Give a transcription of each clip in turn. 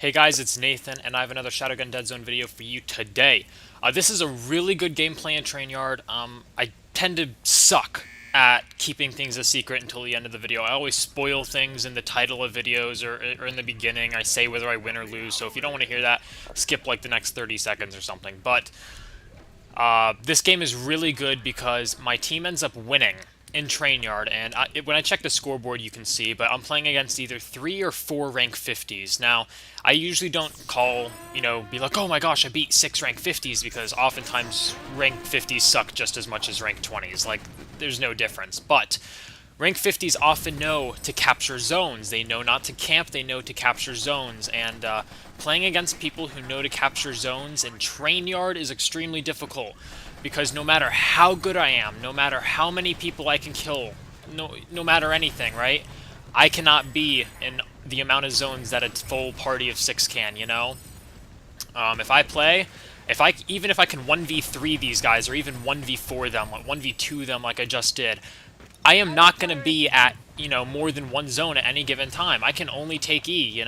Hey guys, it's Nathan, and I have another Shadowgun Dead Zone video for you today. This is a really good gameplay in TRAINYARD. I tend to suck at keeping things a secret until the end of the video. I always spoil things in the title of videos or in the beginning. I say whether I win or lose, so if you don't want to hear that, skip like the next 30 seconds or something. But this game is really good because my team ends up winning in TRAINYARD, and when I check the scoreboard you can see, but I'm playing against either 3 or 4 rank 50s. Now, I usually don't be like, oh my gosh, I beat 6 rank 50s, because oftentimes rank 50s suck just as much as rank 20s. Like, there's no difference. But rank 50s often know to capture zones. They know not to camp, they know to capture zones, and playing against people who know to capture zones in TRAINYARD is extremely difficult, because no matter how good I am, no matter how many people I can kill, no matter anything, right? I cannot be in the amount of zones that a full party of 6 can, you know? If I play, even if I can 1v3 these guys, or even 1v4 them, like 1v2 them like I just did, I am not going to be at, more than one zone at any given time. I can only take E,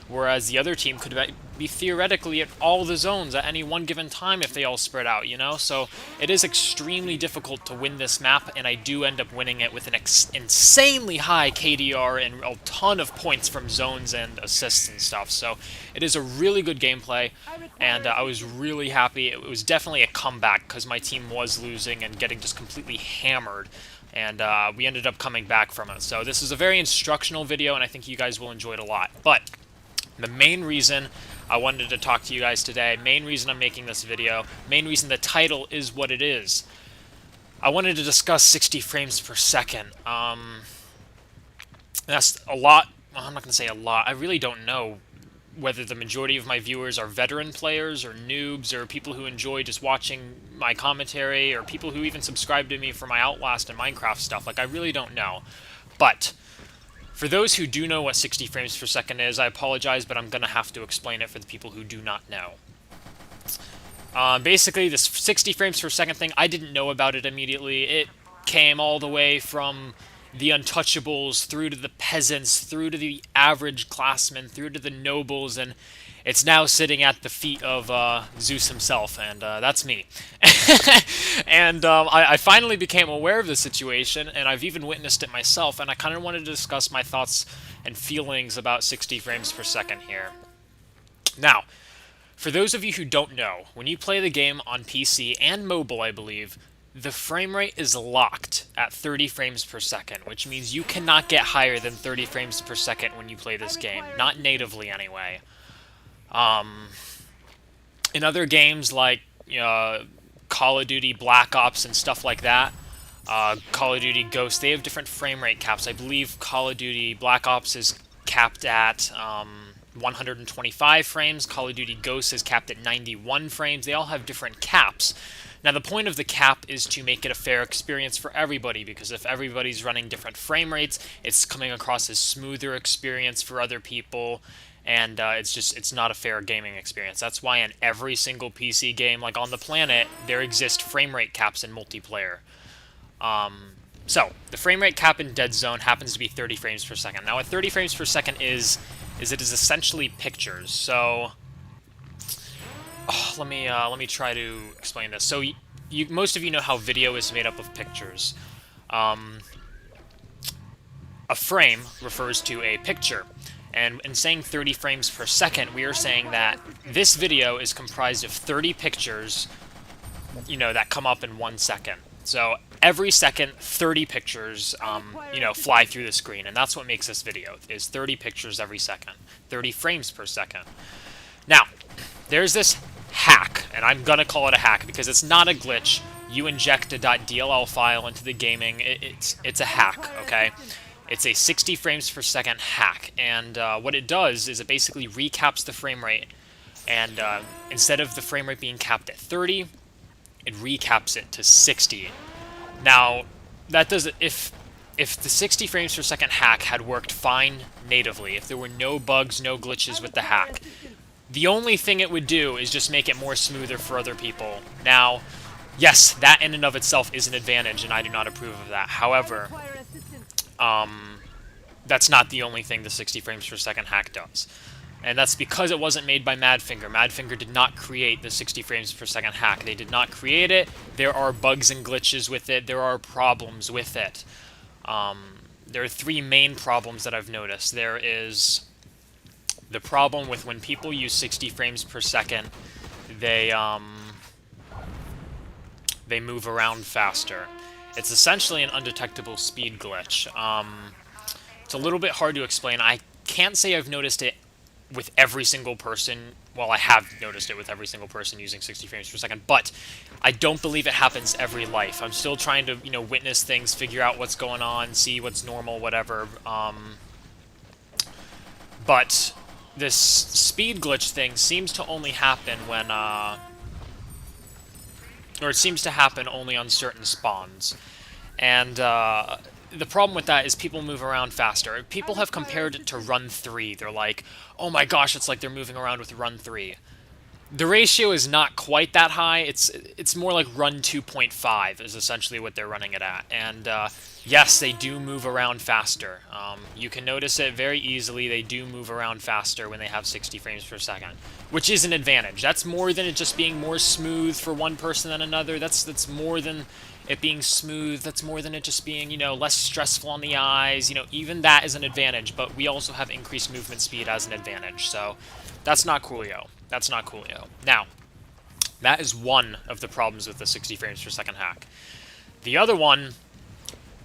whereas the other team could be theoretically at all the zones at any one given time if they all spread out, So it is extremely difficult to win this map, and I do end up winning it with an insanely high KDR and a ton of points from zones and assists and stuff. So it is a really good gameplay, and I was really happy. It was definitely a comeback because my team was losing and getting just completely hammered, and we ended up coming back from it. So this is a very instructional video, and I think you guys will enjoy it a lot. But the main reason I wanted to talk to you guys today, main reason I'm making this video, main reason the title is what it is, I wanted to discuss 60 frames per second. That's a lot. Well, I'm not going to say a lot. I really don't know whether the majority of my viewers are veteran players or noobs or people who enjoy just watching my commentary or people who even subscribe to me for my Outlast and Minecraft stuff. Like, I really don't know. But for those who do know what 60 frames per second is, I apologize, but I'm going to have to explain it for the people who do not know. Basically, this 60 frames per second thing, I didn't know about it immediately. It came all the way from the untouchables, through to the peasants, through to the average classmen, through to the nobles, and it's now sitting at the feet of Zeus himself, and that's me. And I finally became aware of the situation, and I've even witnessed it myself, and I kind of wanted to discuss my thoughts and feelings about 60 frames per second here. Now, for those of you who don't know, when you play the game on PC and mobile, I believe, the frame rate is locked at 30 frames per second, which means you cannot get higher than 30 frames per second when you play this game. Not natively, anyway. In other games like Call of Duty Black Ops and stuff like that, Call of Duty Ghost, they have different frame rate caps. I believe Call of Duty Black Ops is capped at 125 frames. Call of Duty Ghost is capped at 91 frames. They all have different caps. Now, the point of the cap is to make it a fair experience for everybody, because if everybody's running different frame rates, it's coming across as smoother experience for other people, and it's not a fair gaming experience. That's why in every single PC game, like on the planet, there exist frame rate caps in multiplayer. So, the frame rate cap in Dead Zone happens to be 30 frames per second. Now, what 30 frames per second is it is essentially pictures. So, let me try to explain this. So, most of you know how video is made up of pictures. A frame refers to a picture. And in saying 30 frames per second, we are saying that this video is comprised of 30 pictures, that come up in 1 second. So every second, 30 pictures, fly through the screen. And that's what makes this video, is 30 pictures every second. 30 frames per second. Now, there's this hack, and I'm gonna call it a hack because it's not a glitch. You inject a .dll file into the gaming, it's a hack, okay? It's a 60 frames per second hack, and what it does is it basically recaps the frame rate, and instead of the frame rate being capped at 30, it recaps it to 60. Now, that does if the 60 frames per second hack had worked fine natively, if there were no bugs, no glitches with the hack, the only thing it would do is just make it more smoother for other people. Now, yes, that in and of itself is an advantage, and I do not approve of that. However, that's not the only thing the 60 frames per second hack does. And that's because it wasn't made by Madfinger. Madfinger did not create the 60 frames per second hack. They did not create it. There are bugs and glitches with it. There are problems with it. There are three main problems that I've noticed. There is the problem with when people use 60 frames per second, they move around faster. It's essentially an undetectable speed glitch. It's a little bit hard to explain. I can't say I've noticed it with every single person. Well, I have noticed it with every single person using 60 frames per second, but I don't believe it happens every life. I'm still trying to, witness things, figure out what's going on, see what's normal, whatever. But this speed glitch thing seems to only happen when, or it seems to happen only on certain spawns. And, the problem with that is people move around faster. People have compared it to Run 3. They're like, oh my gosh, it's like they're moving around with Run 3. The ratio is not quite that high. It's more like Run 2.5 is essentially what they're running it at. And yes, they do move around faster. You can notice it very easily. They do move around faster when they have 60 frames per second, which is an advantage. That's more than it just being more smooth for one person than another. That's more than it being smooth. That's more than it just being, less stressful on the eyes. Even that is an advantage, but we also have increased movement speed as an advantage. So that's not coolio. That's not coolio. Now, that is one of the problems with the 60 frames per second hack. The other one,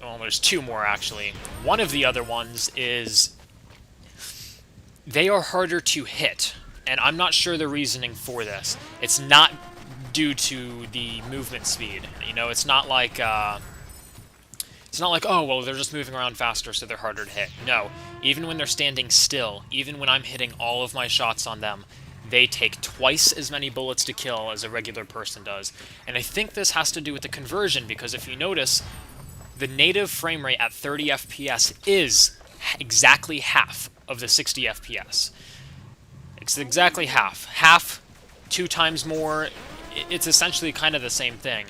well, there's two more actually. One of the other ones is they are harder to hit, and I'm not sure the reasoning for this. It's not due to the movement speed. It's not like oh well, they're just moving around faster, so they're harder to hit. No, even when they're standing still, even when I'm hitting all of my shots on them, they take twice as many bullets to kill as a regular person does. And I think this has to do with the conversion, because if you notice, the native frame rate at 30 FPS is exactly half of the 60 FPS. It's exactly half. Half, 2 times more. It's essentially kind of the same thing.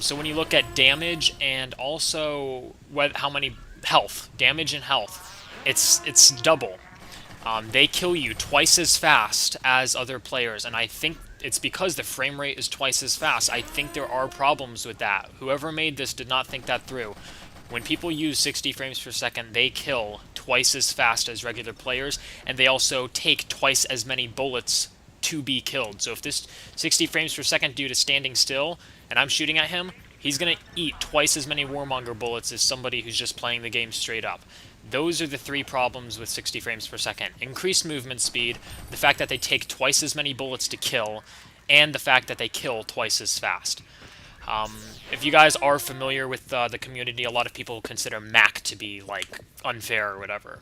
So when you look at damage and also how many damage and health, it's double. They kill you twice as fast as other players, and I think it's because the frame rate is twice as fast. I think there are problems with that. Whoever made this did not think that through. When people use 60 frames per second, they kill twice as fast as regular players, and they also take twice as many bullets to be killed. So if this 60 frames per second dude is standing still and I'm shooting at him, he's going to eat twice as many Warmonger bullets as somebody who's just playing the game straight up. Those are the three problems with 60 frames per second. Increased movement speed, the fact that they take twice as many bullets to kill, and the fact that they kill twice as fast. If you guys are familiar with the community, a lot of people consider Mac to be like unfair or whatever.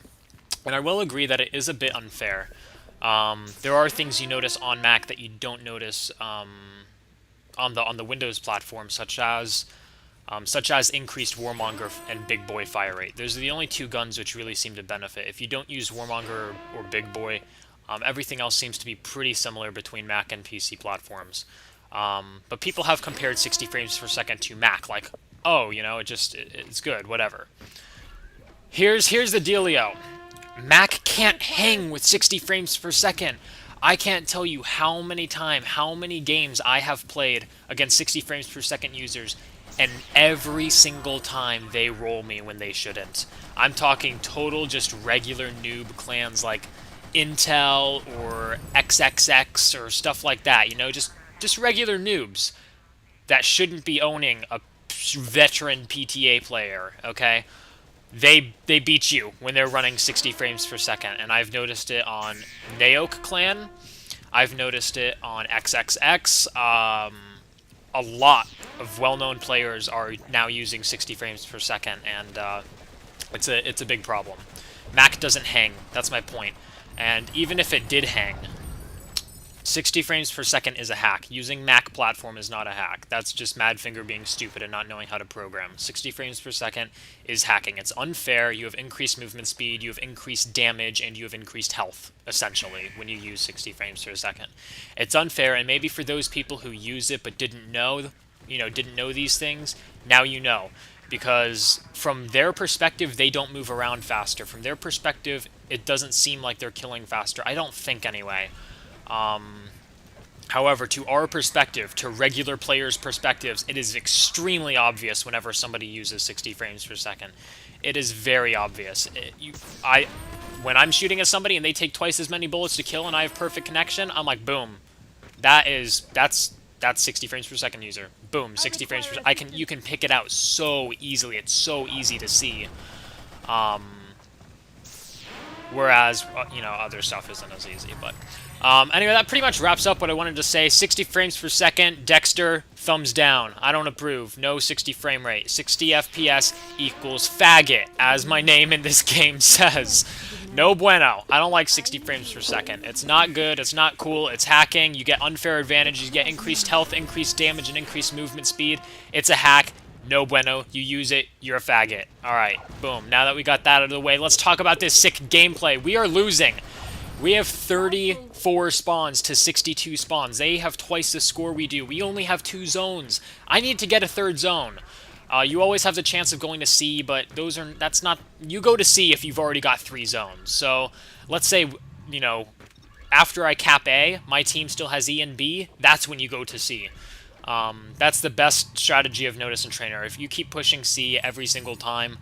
And I will agree that it is a bit unfair. There are things you notice on Mac that you don't notice on the Windows platform, such as increased Warmonger and Big Boy fire rate. Those are the only two guns which really seem to benefit. If you don't use Warmonger or Big Boy, everything else seems to be pretty similar between Mac and PC platforms. But people have compared 60 frames per second to Mac, like, oh, it's good, whatever. Here's the dealio. Mac can't hang with 60 frames per second. I can't tell you how many games I have played against 60 frames per second users, and every single time they roll me when they shouldn't. I'm talking total just regular noob clans like Intel or XXX or stuff like that, just regular noobs that shouldn't be owning a veteran PTA player, okay? They beat you when they're running 60 frames per second, and I've noticed it on Naok Clan. I've noticed it on XXX. A lot of well-known players are now using 60 frames per second, and it's a big problem. Mac doesn't hang. That's my point. And even if it did hang, 60 frames per second is a hack. Using Mac platform is not a hack. That's just Madfinger being stupid and not knowing how to program. 60 frames per second is hacking. It's unfair. You have increased movement speed, you have increased damage, and you have increased health, essentially, when you use 60 frames per second. It's unfair, and maybe for those people who use it but didn't know these things, now you know. Because from their perspective, they don't move around faster. From their perspective, it doesn't seem like they're killing faster. I don't think anyway. However, to our perspective, to regular players' perspectives, it is extremely obvious whenever somebody uses 60 frames per second. It is very obvious. When I'm shooting at somebody and they take twice as many bullets to kill and I have perfect connection, I'm like, boom. That's 60 frames per second user. Boom, 60 frames per second. You can pick it out so easily. It's so easy to see. Whereas, other stuff isn't as easy. But anyway, that pretty much wraps up what I wanted to say. 60 frames per second. Dexter, thumbs down. I don't approve. No 60 frame rate. 60 FPS equals faggot, as my name in this game says. No bueno. I don't like 60 frames per second. It's not good. It's not cool. It's hacking. You get unfair advantages. You get increased health, increased damage, and increased movement speed. It's a hack. No bueno. You use it, you're a faggot. Alright, boom. Now that we got that out of the way, let's talk about this sick gameplay. We are losing. We have 34 spawns to 62 spawns. They have twice the score we do. We only have 2 zones. I need to get a 3rd zone. You always have the chance of going to C, but that's not... You go to C if you've already got 3 zones. So, let's say, after I cap A, my team still has E and B. That's when you go to C. That's the best strategy I've noticed in Trainer. If you keep pushing C every single time,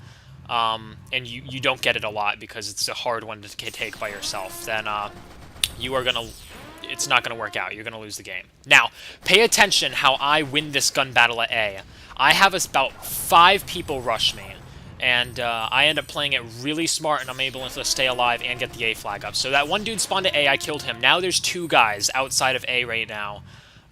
and you don't get it a lot because it's a hard one to take by yourself, then it's not gonna work out. You're gonna lose the game. Now, pay attention how I win this gun battle at A. I have about 5 people rush me, and I end up playing it really smart, and I'm able to stay alive and get the A flag up. So that one dude spawned at A, I killed him. Now there's 2 guys outside of A right now.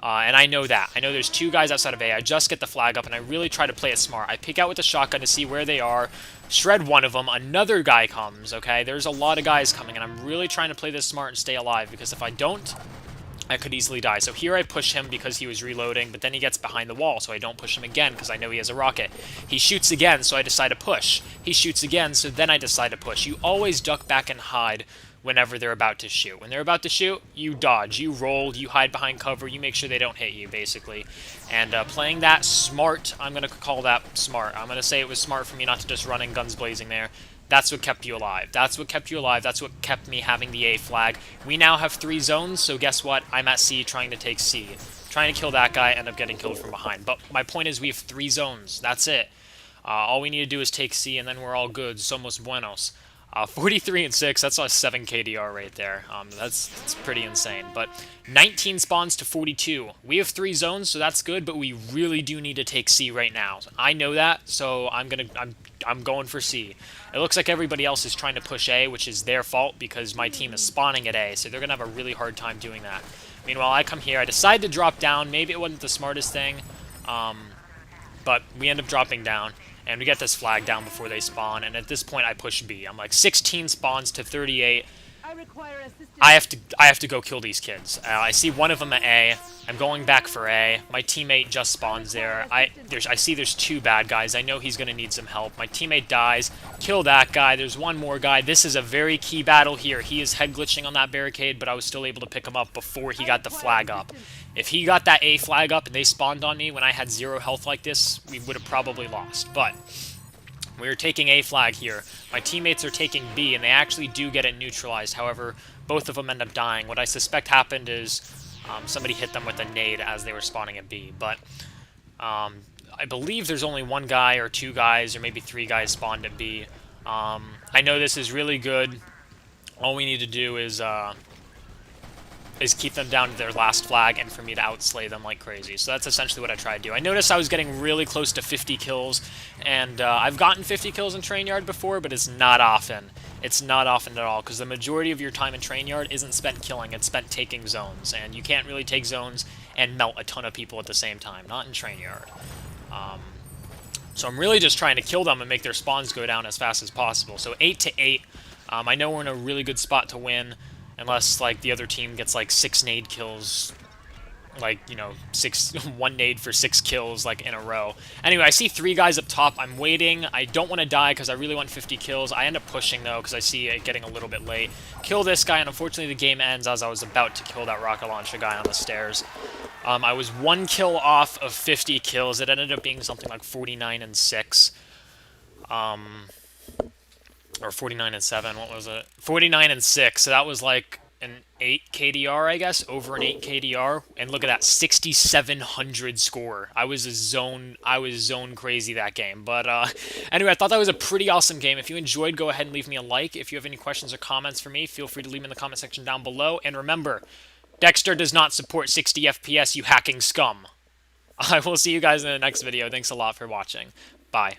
And I know that. I know there's 2 guys outside of A. I just get the flag up, and I really try to play it smart. I pick out with the shotgun to see where they are, shred one of them, another guy comes, okay? There's a lot of guys coming, and I'm really trying to play this smart and stay alive, because if I don't, I could easily die. So here I push him because he was reloading, but then he gets behind the wall, so I don't push him again because I know he has a rocket. He shoots again, so I decide to push. He shoots again, so then I decide to push. You always duck back and hide whenever they're about to shoot. When they're about to shoot, you dodge, you roll, you hide behind cover, you make sure they don't hit you, basically. And playing that smart, I'm going to call that smart. I'm going to say it was smart for me not to just run in guns blazing there. That's what kept you alive. That's what kept you alive. That's what kept me having the A flag. We now have 3 zones, so guess what? I'm at C trying to take C. Trying to kill that guy, end up getting killed from behind. But my point is we have 3 zones. That's it. All we need to do is take C, and then we're all good. Somos buenos. 43 and 6, that's a 7 KDR right there. That's pretty insane. But 19 spawns to 42. We have 3 zones, so that's good, but we really do need to take C right now. I know that, so I'm going for C. It looks like everybody else is trying to push A, which is their fault because my team is spawning at A, so they're going to have a really hard time doing that. Meanwhile, I come here, I decide to drop down. Maybe it wasn't the smartest thing, but we end up dropping down. And we get this flag down before they spawn, and at this point I push B. I'm like 16 spawns to 38. I have to go kill these kids. I see one of them at A. I'm going back for A. My teammate just spawns there. I see there's 2 bad guys. I know he's going to need some help. My teammate dies. Kill that guy. There's one more guy. This is a very key battle here. He is head glitching on that barricade, but I was still able to pick him up before he got the flag up. If he got that A flag up and they spawned on me when I had 0 health like this, we would have probably lost. But we're taking A flag here. My teammates are taking B, and they actually do get it neutralized. However, both of them end up dying. What I suspect happened is somebody hit them with a nade as they were spawning at B. But I believe there's only 1 guy or 2 guys or maybe 3 guys spawned at B. I know this is really good. All we need to do is keep them down to their last flag and for me to outslay them like crazy. So that's essentially what I tried to do. I noticed I was getting really close to 50 kills, and I've gotten 50 kills in TRAINYARD before, but it's not often. It's not often at all, because the majority of your time in TRAINYARD isn't spent killing, it's spent taking zones, and you can't really take zones and melt a ton of people at the same time, not in TRAINYARD. So I'm really just trying to kill them and make their spawns go down as fast as possible. So 8 to 8, I know we're in a really good spot to win, unless, like, the other team gets, like, 6 nade kills, like, 1 nade for 6 kills, like, in a row. Anyway, I see 3 guys up top. I'm waiting. I don't want to die because I really want 50 kills. I end up pushing, though, because I see it getting a little bit late. Kill this guy, and unfortunately the game ends as I was about to kill that rocket launcher guy on the stairs. I was 1 kill off of 50 kills. It ended up being something like 49 and 6. Or 49 and 7, what was it? 49 and 6, so that was like an 8 KDR, I guess, over an 8 KDR. And look at that, 6,700 score. I was zone crazy that game. But anyway, I thought that was a pretty awesome game. If you enjoyed, go ahead and leave me a like. If you have any questions or comments for me, feel free to leave them in the comment section down below. And remember, Dexter does not support 60 FPS, you hacking scum. I will see you guys in the next video. Thanks a lot for watching. Bye.